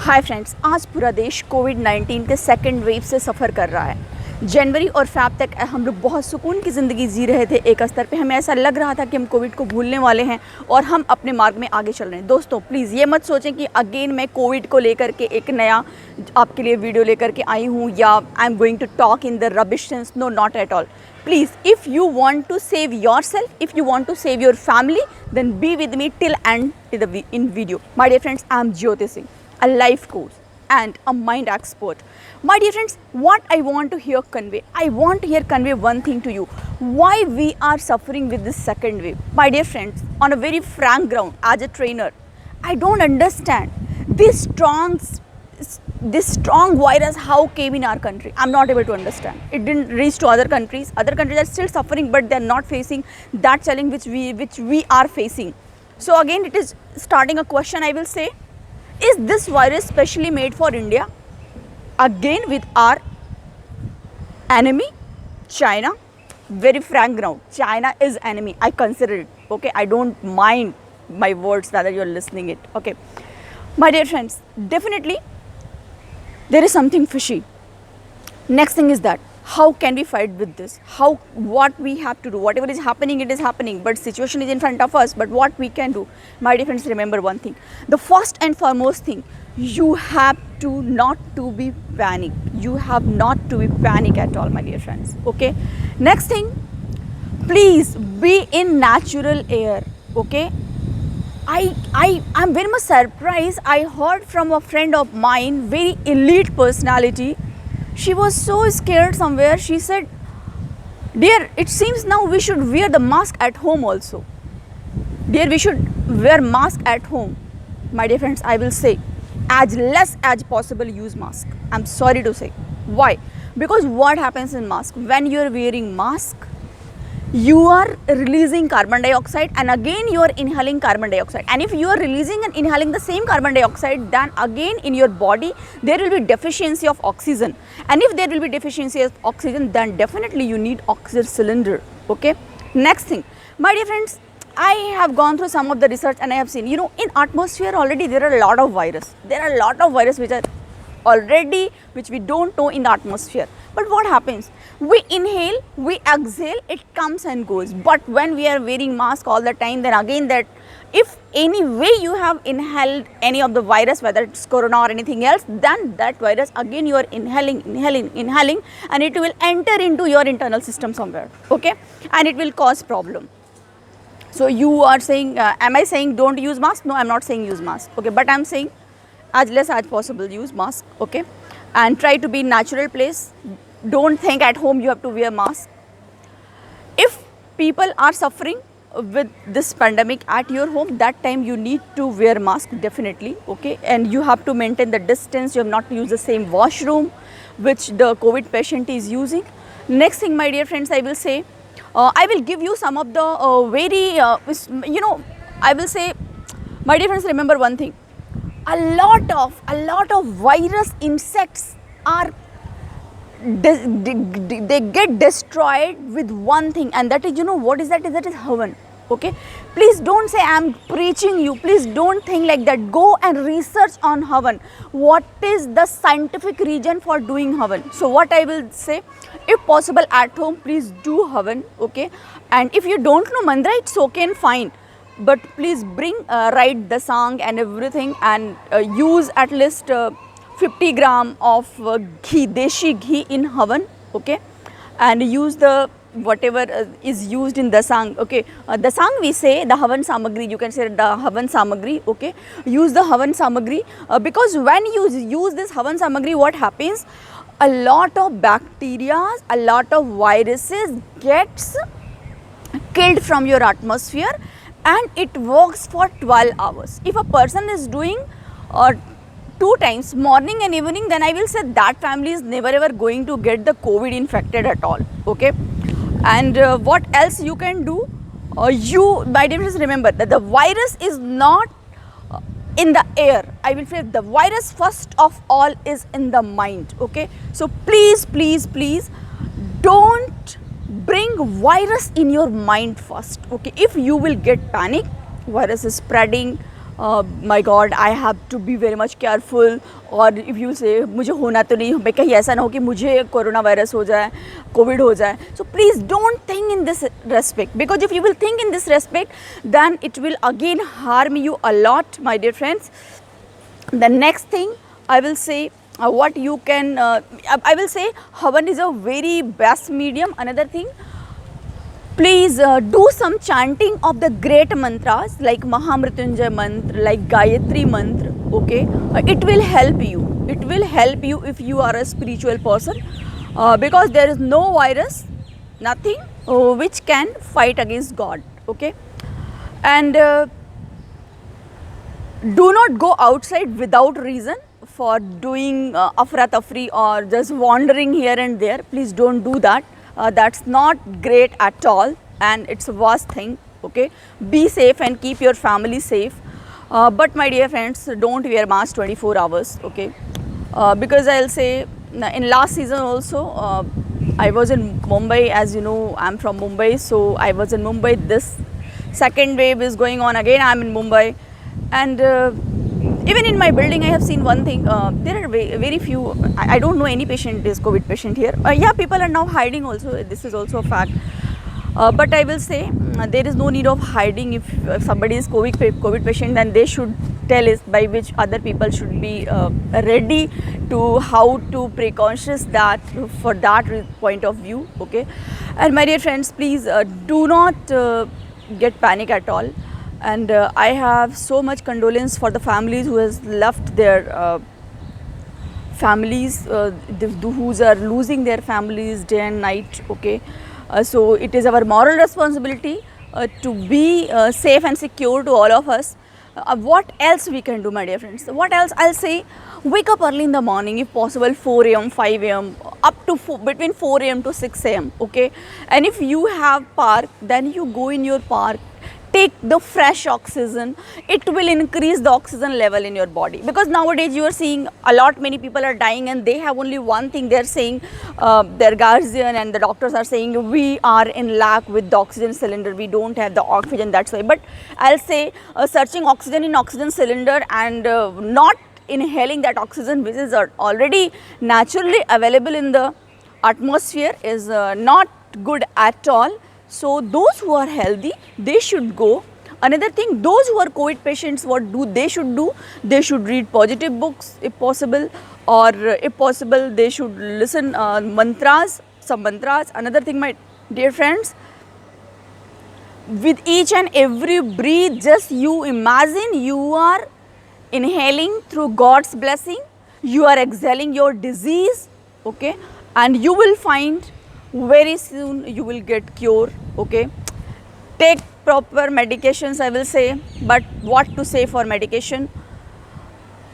Hi friends, आज पूरा देश कोविड-19 के सेकंड वेव से सफ़र कर रहा है। जनवरी और फ़ेब तक हम लोग बहुत सुकून की ज़िंदगी जी रहे थे। एक स्तर पे हमें ऐसा लग रहा था कि हम कोविड को भूलने वाले हैं और हम अपने मार्ग में आगे चल रहे हैं। दोस्तों प्लीज़ ये मत सोचें कि अगेन मैं कोविड को लेकर के एक नया आपके लिए वीडियो लेकर के आई हूँ या I am going to talk in the rubbish sense. No, not at all. Please, if you want to save yourself, if you want to save your family, then be with me till end in video. My dear friends, I am Jyoti Singh, a life coach and a mind expert. My dear friends, what I want to hear convey, I want to hear convey one thing to you. Why we are suffering with this second wave. My dear friends, on a very frank ground, as a trainer, I don't understand this strong virus how came in our country. I'm not able to understand. It didn't reach to other countries. Other countries are still suffering, but they're not facing that challenge which we are facing. So again, it is starting a question. I will say, is this virus specially made for India? Again, with our enemy, China. Very frank ground. China is enemy. I consider it. Okay, I don't mind my words that you're listening it. Okay, my dear friends, definitely there is something fishy. Next thing is that how can we fight with this? What we have to do? Whatever is happening, it is happening, but situation is in front of us. But what we can do? My dear friends, remember one thing. The first and foremost thing, you have to not to be panic. You have not to be panic at all, my dear friends. Okay. Next thing, please be in natural air. Okay. I'm very much surprised. I heard from a friend of mine, very elite personality. She was so scared somewhere. She said, dear, it seems now we should wear the mask at home also. Dear, we should wear mask at home. My dear friends, I will say, as less as possible use mask. I'm sorry to say. Why? Because what happens in mask? When you are wearing mask, you are releasing carbon dioxide and again you are inhaling carbon dioxide, and if you are releasing and inhaling the same carbon dioxide, then again in your body there will be deficiency of oxygen, and if there will be deficiency of oxygen, then definitely you need oxygen cylinder. Okay. Next thing, my dear friends, I have gone through some of the research and I have seen, in atmosphere already there are a lot of virus. There are a lot of virus which are already, which we don't know in the atmosphere. But what happens? We inhale, we exhale, it comes and goes. But when we are wearing mask all the time, then again that if any way you have inhaled any of the virus, whether it's corona or anything else, then that virus again you are inhaling, and it will enter into your internal system somewhere. Okay, and it will cause problem. So you are saying, am I saying don't use mask? No, I'm not saying use mask. Okay, but I'm saying as less as possible use mask. Okay, and try to be in natural place. Don't think at home you have to wear mask. If people are suffering with this pandemic at your home, that time you need to wear mask definitely. Okay, and you have to maintain the distance. You have not to use the same washroom which the COVID patient is using. Next thing, my dear friends, I will say, I will give you some of the I will say, my dear friends, remember one thing. A lot of virus insects are they get destroyed with one thing, and that is, what is that? That is heaven. Okay, please don't say I'm preaching you. Please don't think like that. Go and research on heaven. What is the scientific reason for doing heaven? So what I will say, if possible at home, please do heaven. Okay, and if you don't know mantra, it's okay and fine. But please bring write the song and everything, and use at least 50 gram of ghee, deshi ghee in havan. Okay, and use the whatever is used in the sang. Okay, the sang we say the havan samagri. You can say the havan samagri. Okay, use the havan samagri because when you use this havan samagri, what happens? A lot of bacteria, a lot of viruses gets killed from your atmosphere, and it works for 12 hours. If a person is doing 2 times, morning and evening, then I will say that family is never ever going to get the COVID infected at all. Okay, and what else you can do? You, my dear friends, remember that the virus is not in the air. I will say the virus first of all is in the mind. Okay, so please don't bring virus in your mind first. Okay, if you will get panic, virus is spreading, my God, I have to be very much careful. और if you say मुझे होना तो नहीं, मैं कहीं ऐसा ना हो कि मुझे कोरोना वायरस हो जाए, कोविड हो जाए. So please don't think in this respect, because if you will think in this respect, then it will again harm you a lot, my dear friends. The next thing I will say, what you can, I will say Havan is a very best medium. Another thing, please do some chanting of the great mantras like Mahamrityunjay mantra, like Gayatri mantra, okay. It will help you. It will help you if you are a spiritual person, because there is no virus, nothing which can fight against God, okay. And do not go outside without reason for doing afra tafri or just wandering here and there. Please don't do that. That's not great at all, and it's a worst thing, okay. Be safe and keep your family safe, but my dear friends, don't wear mask 24 hours, okay. Because I'll say in last season also, I was in Mumbai. As you know, I'm from Mumbai, so I was in Mumbai. This second wave is going on again. I'm in Mumbai, and even in my building, I have seen one thing. There are very few. I don't know any patient is COVID patient here. Yeah, people are now hiding also. This is also a fact. But I will say there is no need of hiding. If somebody is COVID patient, then they should tell us, by which other people should be ready to how to precautious that for that point of view. Okay, and my dear friends, please do not get panic at all. And I have so much condolence for the families who has left their families, who are losing their families day and night, okay. So it is our moral responsibility to be safe and secure to all of us. What else we can do, my dear friends? What else? I'll say, wake up early in the morning, if possible 4 a.m, 5 a.m, up to between 4 a.m to 6 a.m, okay. And if you have park, then you go in your park, take the fresh oxygen. It will increase the oxygen level in your body, because nowadays you are seeing a lot many people are dying and they have only one thing. They're saying, their guardian and the doctors are saying, we are in lack with the oxygen cylinder, we don't have the oxygen, that's why. But I'll say searching oxygen in oxygen cylinder and not inhaling that oxygen which is already naturally available in the atmosphere is not good at all. So those who are healthy, they should go. Another thing, those who are COVID patients, what do they should do? They should read positive books if possible, or if possible they should listen mantras, some mantras. Another thing, my dear friends, with each and every breath, just you imagine you are inhaling through God's blessing, you are exhaling your disease, okay, and you will find very soon you will get cure, okay. Take proper medications, I will say. But what to say for medication?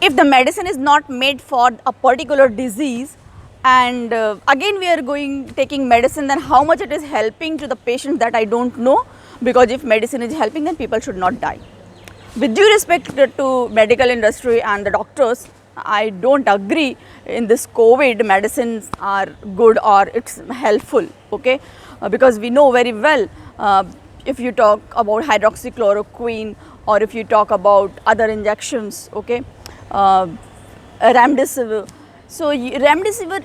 If the medicine is not made for a particular disease, and again we are taking medicine, then how much it is helping to the patient, that I don't know. Because if medicine is helping, then people should not die. With due respect to medical industry and the doctors, I don't agree in this COVID medicines are good or it's helpful, okay. Because we know very well, if you talk about hydroxychloroquine, or if you talk about other injections, okay, remdesivir. So remdesivir,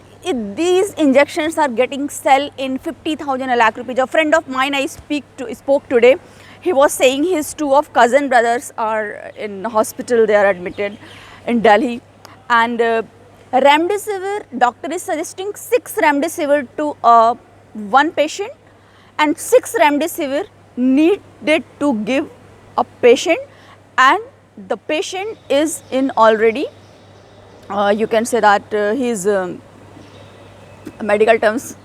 these injections are getting sell in 50,000 lakh rupees. A friend of mine I spoke today, he was saying his two of cousin brothers are in hospital, they are admitted in Delhi. And remdesivir, doctor is suggesting 6 remdesivir to one patient, and 6 remdesivir needed to give a patient, and the patient is in already, you can say that his medical terms,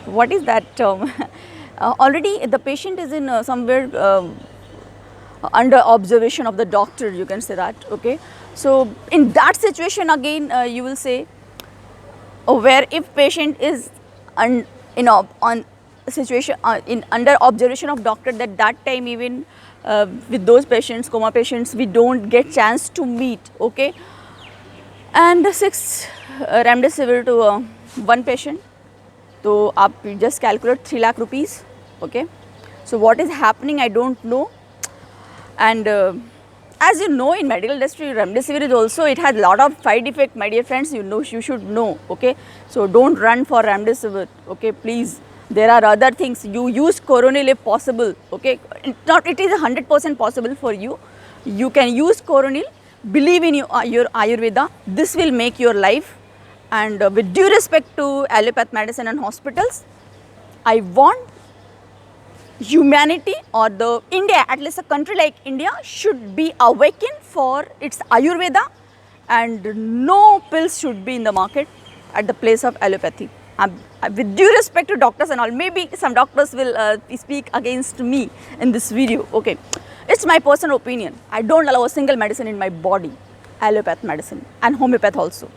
what is that term? Already the patient is in somewhere under observation of the doctor, you can say that, okay. So in that situation again, you will say, where if patient is on situation in under observation of doctor, that time even with those patients, coma patients, we don't get chance to meet, okay. And 6 remdesivir to one patient, so you just calculate 3 lakh rupees, okay. So what is happening, I don't know. And as you know, in medical industry, remdesivir is also, it has lot of side effect, my dear friends. You know, you should know. Okay, so don't run for remdesivir. Okay, please. There are other things. You use Coronil if possible. Okay, it is 100% possible for you. You can use Coronil. Believe in your Ayurveda. This will make your life. And with due respect to allopath medicine and hospitals, I want humanity, or the India, at least a country like India, should be awakened for its Ayurveda, and no pills should be in the market at the place of allopathy. With due respect to doctors and all, maybe some doctors will speak against me in this video. Okay, it's my personal opinion. I don't allow a single medicine in my body, allopath medicine and homeopath also.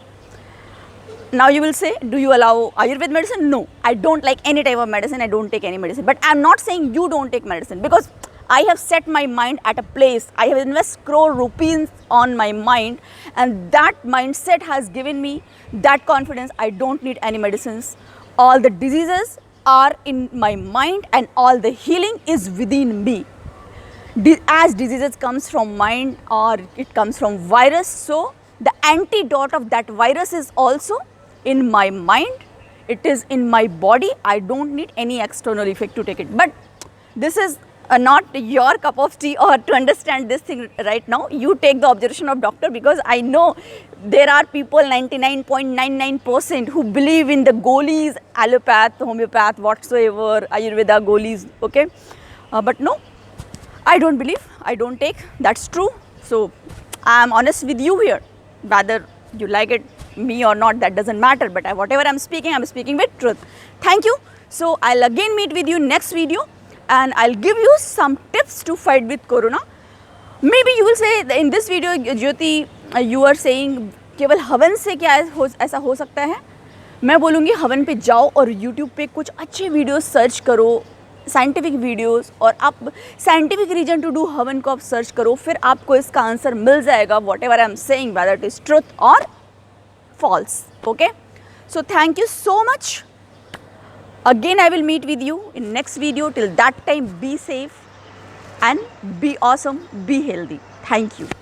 Now you will say, do you allow Ayurveda medicine? No, I don't like any type of medicine. I don't take any medicine. But I am not saying you don't take medicine, because I have set my mind at a place. I have invested crore rupees on my mind, and that mindset has given me that confidence. I don't need any medicines. All the diseases are in my mind, and all the healing is within me. As diseases comes from mind, or it comes from virus, so the antidote of that virus is also in my mind. It is in my body. I don't need any external effect to take it. But this is not your cup of tea, or to understand this thing right now. You take the observation of doctor, because I know there are people, 99.99%, who believe in the goalies, allopath, homeopath, whatsoever, Ayurveda, goalies. Okay, but no, I don't believe, I don't take. That's true. So I am honest with you here. Whether you like it, me or not, that doesn't matter. But whatever I'm speaking with truth. Thank you. So I'll again meet with you next video, and I'll give you some tips to fight with corona. Maybe you will say in this video, Jyoti, you are saying केवल हवन से क्या ऐसा हो सकता है. मैं बोलूँगी हवन पे जाओ और YouTube पे कुछ अच्छे वीडियोस सर्च करो, साइंटिफिक वीडियोस, और आप साइंटिफिक रीजन टू डू हवन को आप सर्च करो, फिर आपको इसका आंसर मिल जाएगा. What ever I am saying, whether it is truth और false. Okay, so thank you so much. Again I will meet with you in next video. Till that time, be safe and be awesome, be healthy. Thank you.